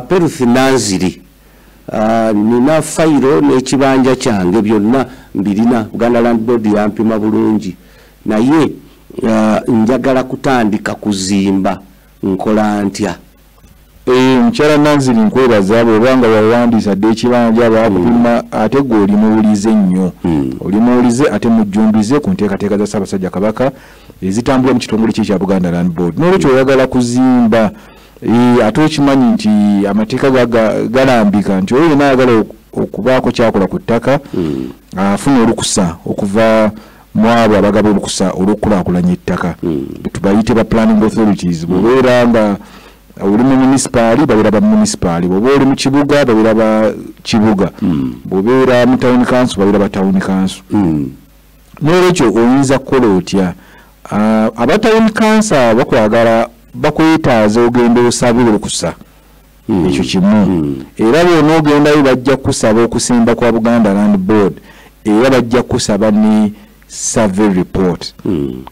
Perth Nanziri nina fayiro n'ekibanja kyange byonna mbirina Buganda Land Board yampima bulungi naye njagala kutandika kuzimba nkola ntya mchara Nanziri nkwebaza bw'obanga wawandiisa dde ekibanja bakupima ate gwe olimuwulize nnyo olimuwulize ate mujjumbize ku nteekateeka za Ssaabasajja Kabaka ezitambula mu kitongole kya Buganda Land Board n'olwekyo oyagala kuzimba ate okimanyi nti amateeka galambika nti oyo yena ayagala okubaako kyakola ku ttaka afuna olukusa okuva mu abo abagaba olukusa olw'okulaakulanya ettaka tubayite ba planning authorities bw'obeera nga oli mu municipali babeera ba municipali bw'oba oli mu kibuga babeera ba kibuga bw'obeera mu town council babeera ba town council n'olwekyo oyinza kukola otya aba town council bakwagala bakwetaaza ogenda osabira okusa ekyo kimu era bw'ona ogendayo bajja kusaba okusimba kwa Buganda Land Board era bajja kusaba ne survey report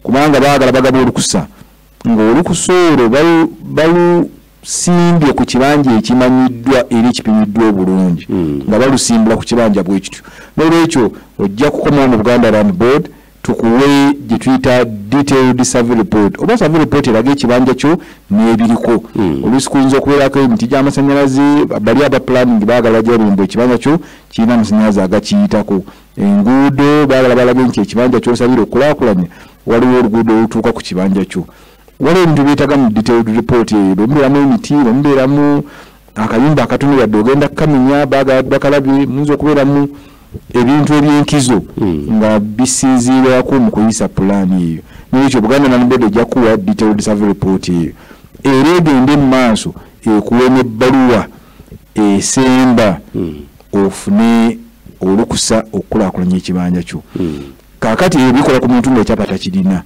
kubanga baagala bagaba olukusa ng'olukusa olwo balusimbye ku kibanja ekimanyiddwa era ekipimiddwa obulungi nga balusimbula ku kibanja bwe kityo n'olwekyo ojja kukomawo mu Buganda Land Board tukuwe gye tuyita detailed survey report oba survey report eraga ekibanja kyo n'ebiriko oluusi kuyinza okubeerako emiti gy'amasannyalaze bali aba planning baagala jalimba ekibanja kyo kirina amasannyalaze agakiyitako enguudo baagala balage nti ekibanja ky'osabira okulaakulanya waliwo oluguudo olutuuka ku kibanja kyo waliwo ebintu byetaga mu detailed report eyo lwomubeeramu emiti lwomubeeramu akayumba akatono yadde ogenda kukamenya baagala bakalabye muyinza okubeeramu ebintu ebyenkizo nga bisinziirwako mu kuyisa pulaani eyo n'ekyo Buganda Land Board ejja kuwa detailed survey report eyo era egende mu maaso ekuwe n'ebbaluwa esemba ofune olukusa okukulaakulanya ekibanja kyo kaakati ebikola ku muntu ng'ekyapa takirina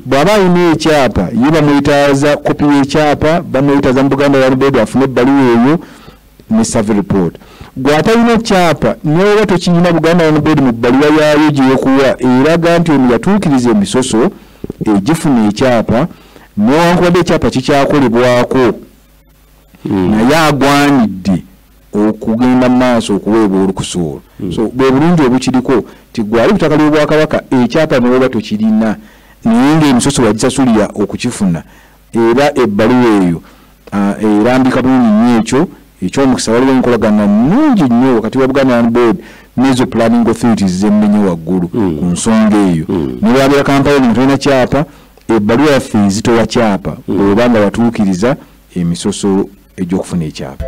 bw'aba alina ekyapa ye bamwetaaza kopi y'ekyapa bamwetaaza mu Buganda Land Board afune ebbaluwa eyo ne survey report gwatalina ekyapa n'oba tokirina Buganda Land Board mu bbaluwa yaayo gye yekuwa eraga nti ono yatuukiriza emisoso egifuna ekyapa newankubadde ekyapa kikyakolebwako naye agwanidde okugenda mu maaso okuweebwa olukusa olwo so bwe bulungi obukiriko ti gwali ku ttaka ly'Obwakabaka ekyapa n'oba tokirina naye ng'emisoso wagisasulira okukifuna era ebbaluwa eyo erambika bulungi nnyo ekyo ekyomukisa waliwo enkolagana nnungi nnyo wakati wa Buganda Land Board n'ezo planning authorities z'emmenye waggulu ku nsonga eyo ne bw'abeera Kampala nga tolina kyapa ebbaluwa yaffe ezitowa kyapa bw'oba nga watuukiriza emisoso egy'okufuna ekyapa.